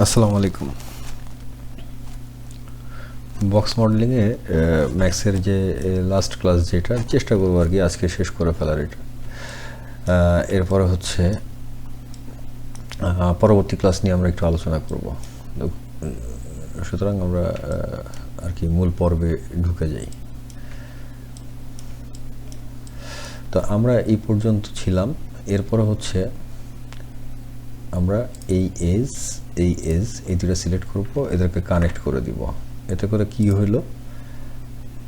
আসসালামু আলাইকুম। বক্স মডেলিংয়ে ম্যাক্সের যে লাস্ট ক্লাস যেটা চেষ্টা করবো আর কি আজকে শেষ করে ফেলার এটা। এরপরে হচ্ছে পরবর্তী ক্লাস নিয়ে আমরা একটু আলোচনা করব। সুতরাং আমরা আর কি মূল পর্বে ঢুকে যাই। তো আমরা এই পর্যন্ত ছিলাম। এরপরে হচ্ছে আমরা এই এজ এই দুটো সিলেক্ট করব, এদেরকে কানেক্ট করে দিব। এতে করে কি হইলো,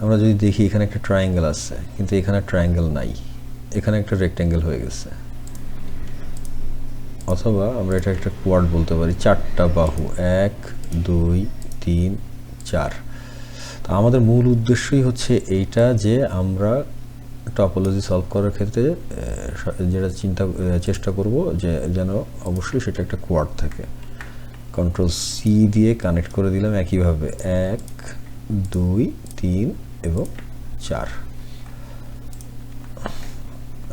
আমরা যদি দেখি এখানে একটা ট্রায়াঙ্গেল আছে কিন্তু এখানে ট্রায়াঙ্গেল নাই, এখানে একটা রেক্ট্যাঙ্গেল হয়ে গেছে। অথবা আমরা এটা একটা কোয়াড বলতে পারি, চারটা বাহু, 1 2 3 4। তো আমাদের মূল উদ্দেশ্যই হচ্ছে এইটা যে আমরা টপোলজি সলভ করার ক্ষেত্রে যেটা চেষ্টা করব যে যেন অবশ্যই সেটা একটা কোয়াড থাকে। কন্ট্রোল সি দিয়ে কানেক্ট করে দিলাম একইভাবে 1 2 3 এবং 4।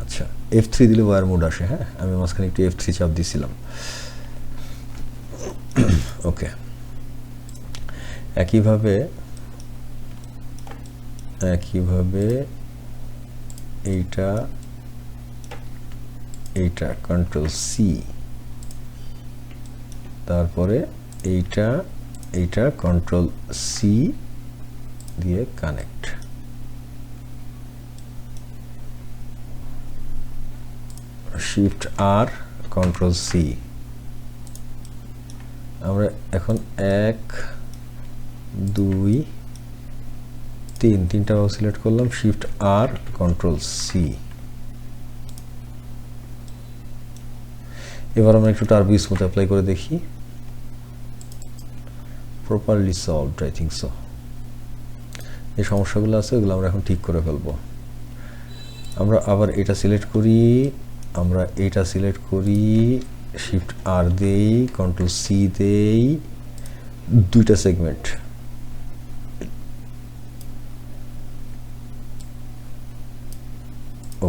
আচ্ছা, F3 দিলে ওয়ার মোড আসে। হ্যাঁ, আমি মাঝখানে একটু F3 চাপ দিয়েছিলাম। ওকে, একইভাবে এইটা কন্ট্রোল সি, তারপরে এইটা কন্ট্রোল সি দিয়ে কানেক্ট। শিফট আর, কন্ট্রোল সি। আমরা এখন 1 2 3 তিনটা সিলেক্ট করলাম, শিফট আর, কন্ট্রোল সি। এবার আমরা একটু টার্বো স্মুথ অ্যাপ্লাই করে দেখি। Properly solved, I think so. এই সমস্যাগুলো আছে ওগুলো আমরা এখন ঠিক করে ফেলবো। আমরা আবার এটা সিলেক্ট করি, শিফট আর দেই, কন্ট্রোল সি দেই, দুইটা সেগমেন্ট।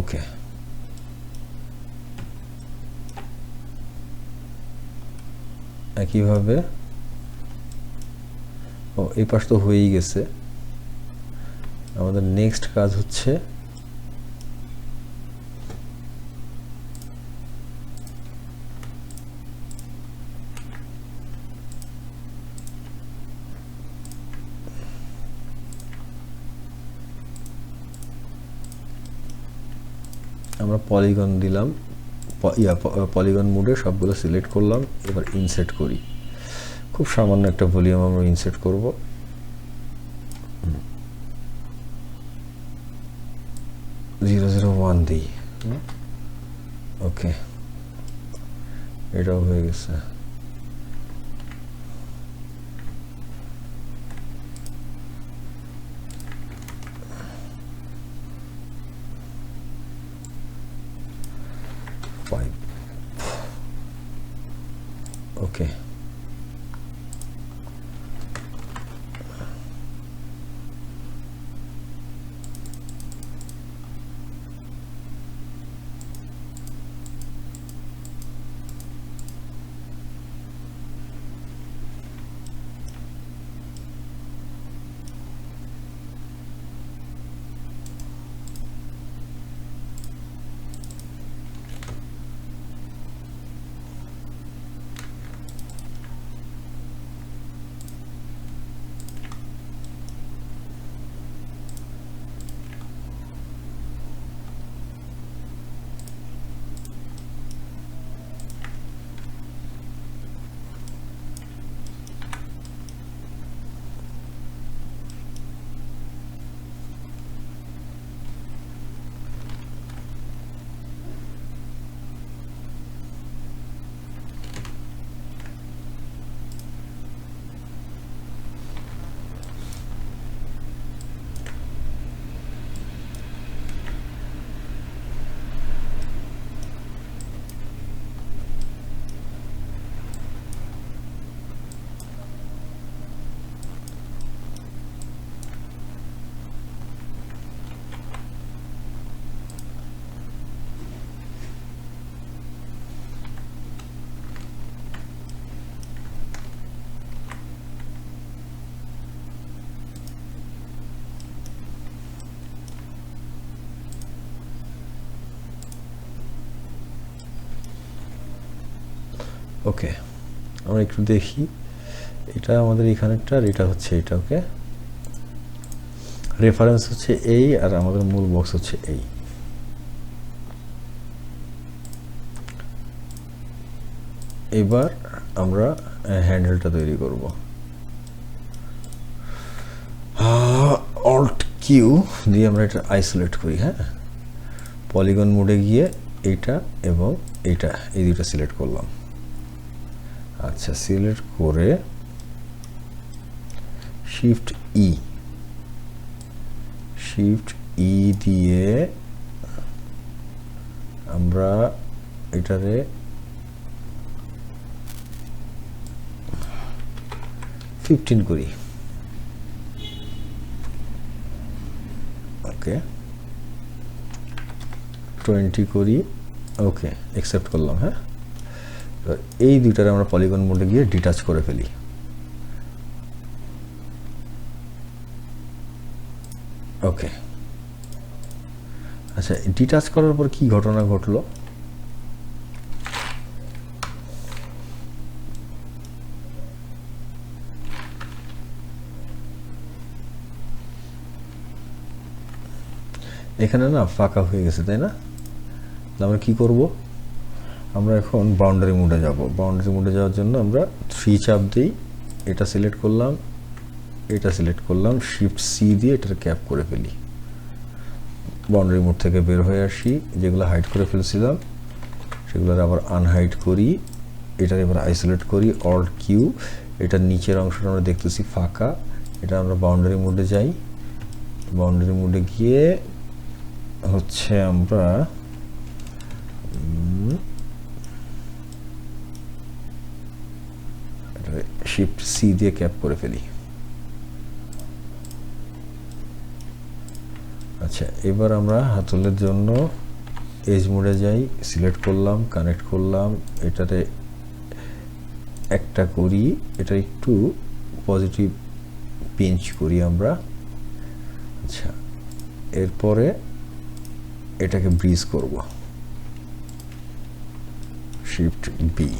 ওকে, একইভাবে এই পাশ তো হয়েই গেছে। আমাদের নেক্সট কাজ হচ্ছে আমরা পলিগন দিলাম, পলিগন মোডে সবগুলো সিলেক্ট করলাম। এবার ইনসেট করি, খুব সামান্য একটা ভলিউম আমরা ইনসেট করব। 001 দিই। ওকে, এটাও হয়ে গেছে। ওকে, ওকে, আমরা একটু দেখি, এটা আমাদের এখানেরটা আর এটা হচ্ছে এটা। ওকে, রেফারেন্স হচ্ছে এই আর আমাদের মূল বক্স হচ্ছে এই। এবার আমরা হ্যান্ডেলটা তৈরি করব। অল্ট কিউ দিয়ে আমরা এটা আইসোলেট করি। হ্যাঁ, পলিগন মোডে গিয়ে এইটা এবং এইটা, এই দুটো সিলেক্ট করলাম। আচ্ছা, সিলেক্ট করে শিফট ই দিয়ে আমরা এটারে ফিফটিন করি। ওকে, 20 করি। ওকে, অ্যাকসেপ্ট করলাম। হ্যাঁ, এই দুইটারে আমরা পলিগন মোডে গিয়ে ডিটাচ করে ফেলি। ওকে, আচ্ছা, ডিটাচ করার পর কি ঘটনা ঘটলো? এখানে না ফাঁকা হয়ে গেছে, তাই না? আমরা কি করব? আমরা এখন বাউন্ডারি মোডে যাব। বাউন্ডারি মোডে যাওয়ার জন্য আমরা 3 চাপ দিই, এটা সিলেক্ট করলাম, এটা সিলেক্ট করলাম, শিফট সি দিয়ে এটার ক্যাপ করে ফেলি। বাউন্ডারি মোড থেকে বের হয়ে আসি, যেগুলো হাইড করে ফেলছিলাম সেগুলো আবার আনহাইড করি, এটার এবার আইসোলেট করি, অল্ট কিউ। এটার নিচের অংশটা আমরা দেখতেছি ফাঁকা, এটা আমরা বাউন্ডারি মোডে যাই। বাউন্ডারি মোডে গিয়ে হচ্ছে আমরা শিফট সি দিয়ে ক্যাপ করে ফেলি। আচ্ছা, এবার আমরা হাতলের জন্য এজ মোডে যাই, সিলেক্ট করলাম, কানেক্ট করলাম, এটাতে একটা করি, এটা একটু পজিটিভ পিঞ্চ করি আমরা। আচ্ছা, এরপরে এটাকে ব্রিজ করব, শিফট বি।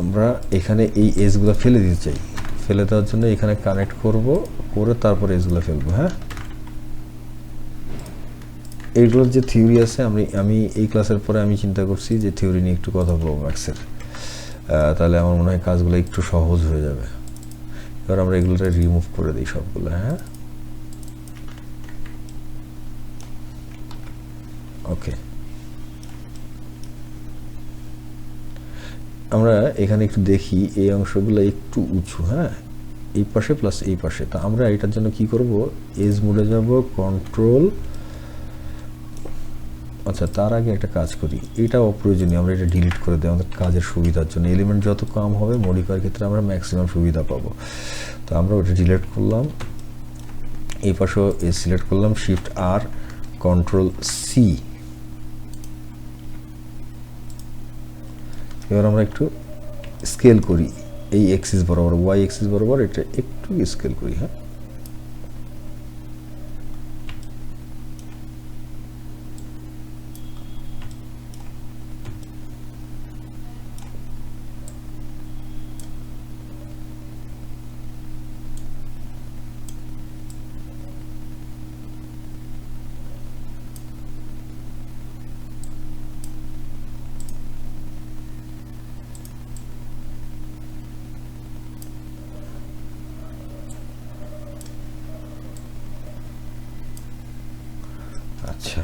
আমরা এখানে এই এজগুলো ফেলে দিতে চাই, ফেলে দেওয়ার জন্য এখানে কানেক্ট করব, করে তারপর এজগুলো ফেলবো। হ্যাঁ, এইগুলোর যে থিওরি আছে, আমি এই ক্লাসের পরে আমি চিন্তা করছি যে থিওরি নিয়ে একটু কথা বলবো ম্যাক্সের, তাহলে আমার মনে হয় কাজগুলো একটু সহজ হয়ে যাবে। এবার আমরা এগুলোটা রিমুভ করে দিই সবগুলো। হ্যাঁ, ওকে, আমরা এখানে একটু দেখি, এই অংশগুলো একটু উঁচু। হ্যাঁ, এই পাশে প্লাস এই পাশে। তো আমরা এটার জন্য কি করব? এজ মোডে যাব, কন্ট্রোল। আচ্ছা, তার আগে একটা কাজ করি, এটা অপ্রয়োজনীয়, আমরা এটা ডিলিট করে দিই আমাদের কাজের সুবিধার জন্য। এলিমেন্ট যত কম হবে মডিফায়ার ক্ষেত্রে আমরা ম্যাক্সিমাম সুবিধা পাবো। তো আমরা ওটা ডিলিট করলাম, এই পাশেও এজ সিলেক্ট করলাম, শিফট আর, কন্ট্রোল সি। এবার আমরা একটু স্কেল করি, এই এক্সিস বরাবর, ওয়াই এক্সিস বরাবর এটা একটু স্কেল করি। হ্যাঁ, আচ্ছা,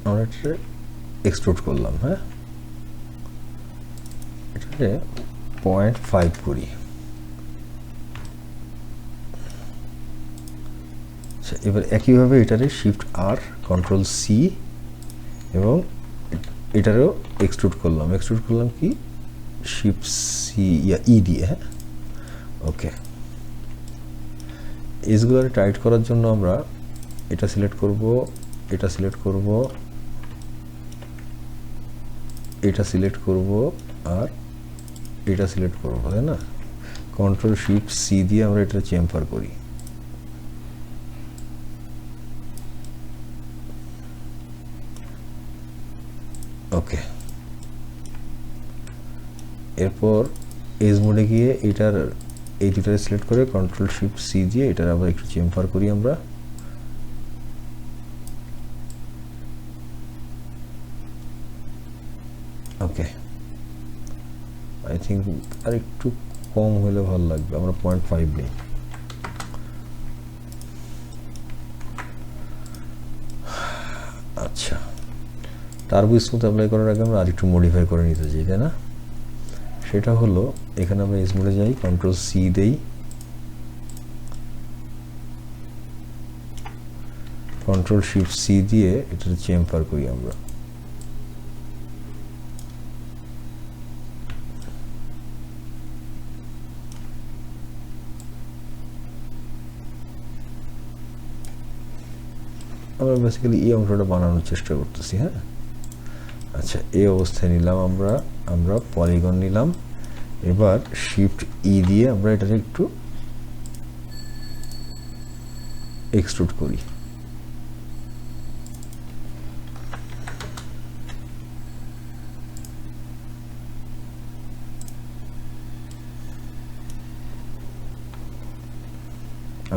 আমরা এটা এক্সট্রুড করলাম। হ্যাঁ, এটাকে 0.5 করি। আচ্ছা, এবার একইভাবে এটারে শিফট আর, কন্ট্রোল সি এবং এটারও এক্সট্রুড করলাম। এক্সট্রুড করলাম কি, শিফট সি ই দিয়ে। হ্যাঁ, ওকে, এজগুলোরে টাইট করার জন্য আমরা এটা সিলেক্ট করব, এটা সিলেক্ট করব, এটা সিলেক্ট করব আর এটা সিলেক্ট করব, তাই না? কন্ট্রোল শিফট সি দিয়ে আমরা এটা চেম্ফার করি। ওকে, এরপর এজ মোডে গিয়ে এটার এই দুটারে সিলেক্ট করে কন্ট্রোল শিফট সি দিয়ে এটার আবার একটু চেম্ফার করি আমরা। ওকে, আই থিঙ্ক আর একটু কম হলে ভালো লাগবে, আমরা 0.5 নেই। আচ্ছা, টার্বো স্মুথ অ্যাপ্লাই করার আগে আমরা আরেকটু মডিফাই করে নিতে চাই, তাই না? সেটা হলো এখানে আমরা এজ মোডে যাই, কন্ট্রোল সি দেই, কন্ট্রোল শিফট সি দিয়ে এটা চেম্ফার করি আমরা। আমরা বেসিক্যালি এই অংশটা বানানোর চেষ্টা করতেছি। হ্যাঁ, আচ্ছা, এই অবস্থায় নিলাম আমরা পলিগন নিলাম। এবার শিফট ই দিয়ে আমরা এটাকে একটু এক্সট্রুড করি।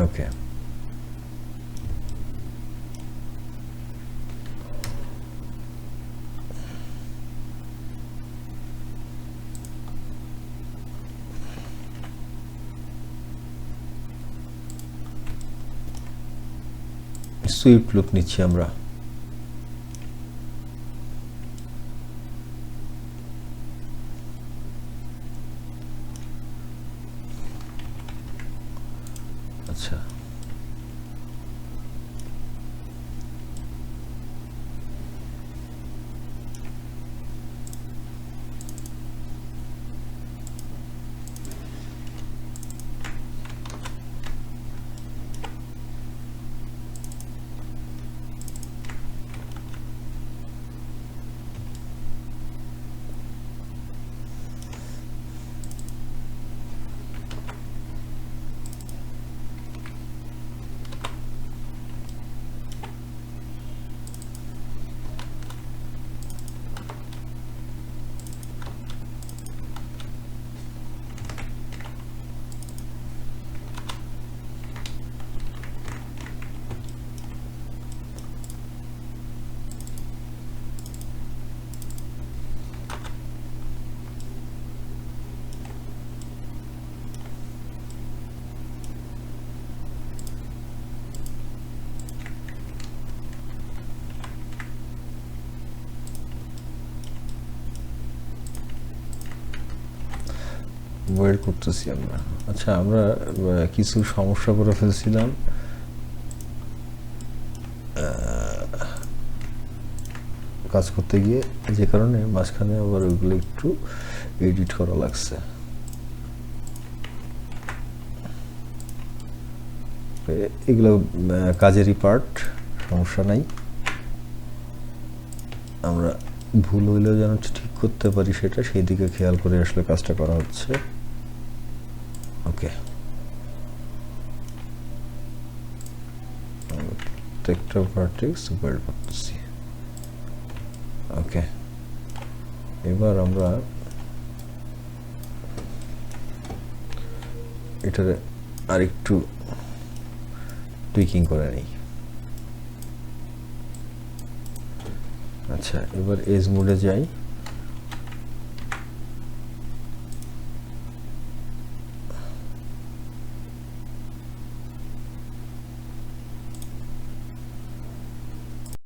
ওকে, সুইপ লুক নিচ্ছি আমরা। আচ্ছা, ওয়েট করতেছি আমরা। আচ্ছা, আমরা কিছু সমস্যা করে ফেলছিলাম কাজ করতে গিয়ে, যে কারণে মাঝখানে আবার ওইগুলো একটু এডিট করা লাগছে। এগুলো কাজেরই পার্ট, সমস্যা নাই। আমরা ভুল হইলেও যেন ঠিক করতে পারি সেটা, সেই দিকে খেয়াল করে আসলে কাজটা করা হচ্ছে। ওকে, প্রত্যেকটা ভার্টেক্স সুপার করতেছি। ওকে, এবার আমরা এটার আরেকটু টুইকিং করে নিই। আচ্ছা, এবার এজ মোডে যাই।